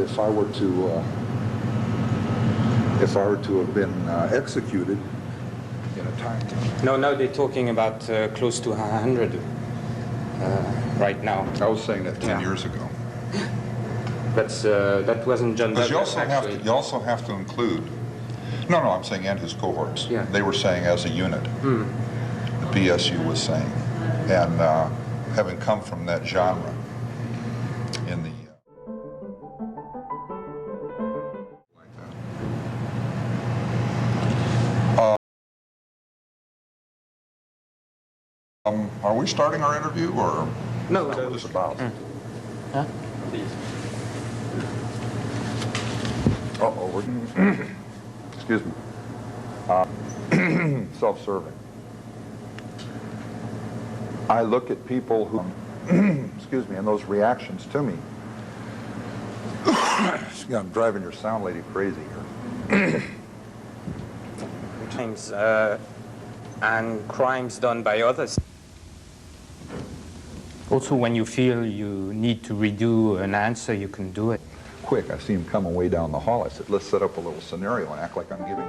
If I were to have been executed in a time. No, they're talking about close to 100 right now. I was saying that 10 years ago. That wasn't John Douglas, Because you also have to include. No, I'm saying and his cohorts. Yeah. They were saying as a unit. The BSU was saying, and having come from that genre in the. Are we starting our interview, or No, what is this about? Huh? Please. We're excuse me. Self-serving. I look at people who, excuse me, and those reactions to me. I'm driving your sound lady crazy here. Things and crimes done by others. Also, when you feel you need to redo an answer, you can do it. Quick, I see him coming way down the hall. I said, let's set up a little scenario and act like I'm giving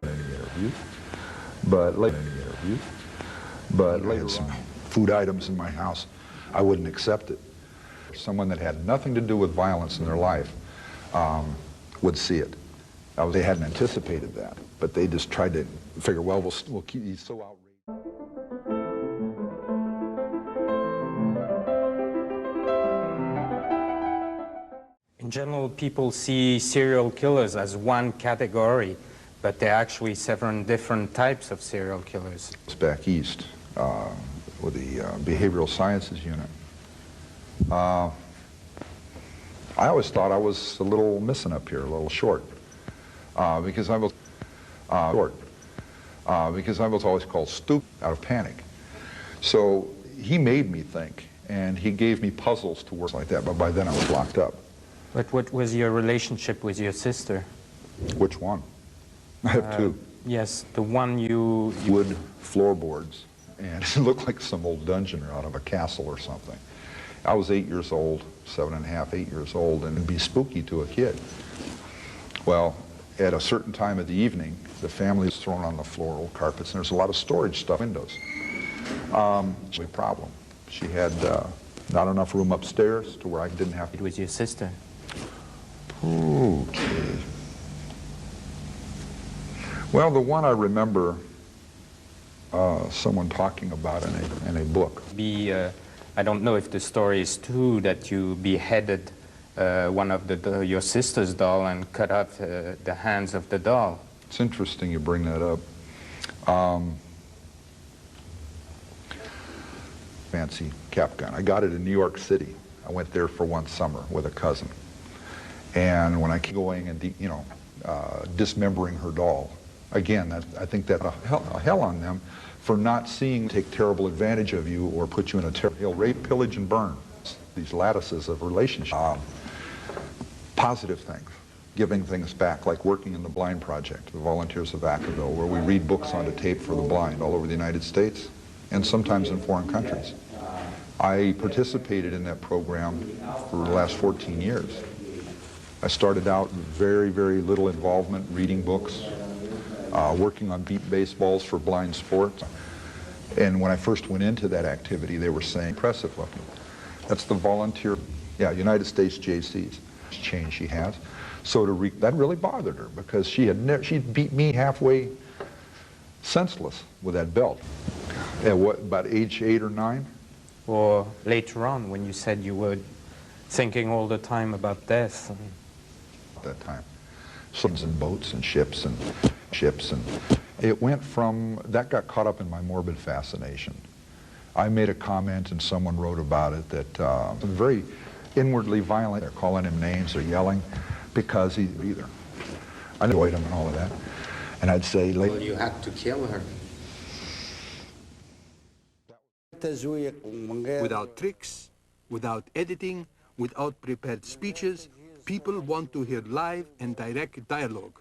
any interview. But later, some food items in my house, I wouldn't accept it. Someone that had nothing to do with violence in their life would see it. They hadn't anticipated that, but they just tried to figure, well, we'll keep, he's so outrageous. In general, people see serial killers as one category, but there are actually several different types of serial killers. Back east with the behavioral sciences unit. I always thought I was a little missing up here, a little short, because I was always called stupid out of panic. So he made me think, and he gave me puzzles to work like that, but by then I was locked up. But what was your relationship with your sister? Which one? I have two. Yes, the one you... Wood floorboards, and it looked like some old dungeon out of a castle or something. I was 8 years old, 7.5, 8 years old, and it'd be spooky to a kid. Well, at a certain time of the evening, the family is thrown on the floor, old carpets, and there's a lot of storage stuff, windows. It's a problem. She had not enough room upstairs to where I didn't have to. It was your sister. Okay. Well, the one I remember someone talking about in a book. I don't know if the story is true that you beheaded one of your sister's doll and cut off the hands of the doll. It's interesting you bring that up. Fancy cap gun. I got it in New York City. I went there for one summer with a cousin. And when I kept going and, dismembering her doll, again, I think that a hell on them for not seeing take terrible advantage of you or put you in a terrible rape, pillage, and burn. These lattices of relationship. Positive things, giving things back, like working in the Blind Project, the Volunteers of Vacaville, where we read books onto tape for the blind all over the United States and sometimes in foreign countries. I participated in that program for the last 14 years. I started out with very, very little involvement, reading books, working on beat baseballs for blind sports. And when I first went into that activity, they were saying, impressive looking. That's the volunteer, United States JCs. Change she has. So that really bothered her because she'd beat me halfway senseless with that belt. At what, about age 8 or 9? Or later on when you said you were thinking all the time about death. At that time. Ships and boats and ships and it went from, that got caught up in my morbid fascination. I made a comment and someone wrote about it that very inwardly violent. They're calling him names, they're yelling because he's either. I enjoyed him and all of that. And I'd say, well, you had to kill her. Without tricks, without editing, without prepared speeches, people want to hear live and direct dialogue.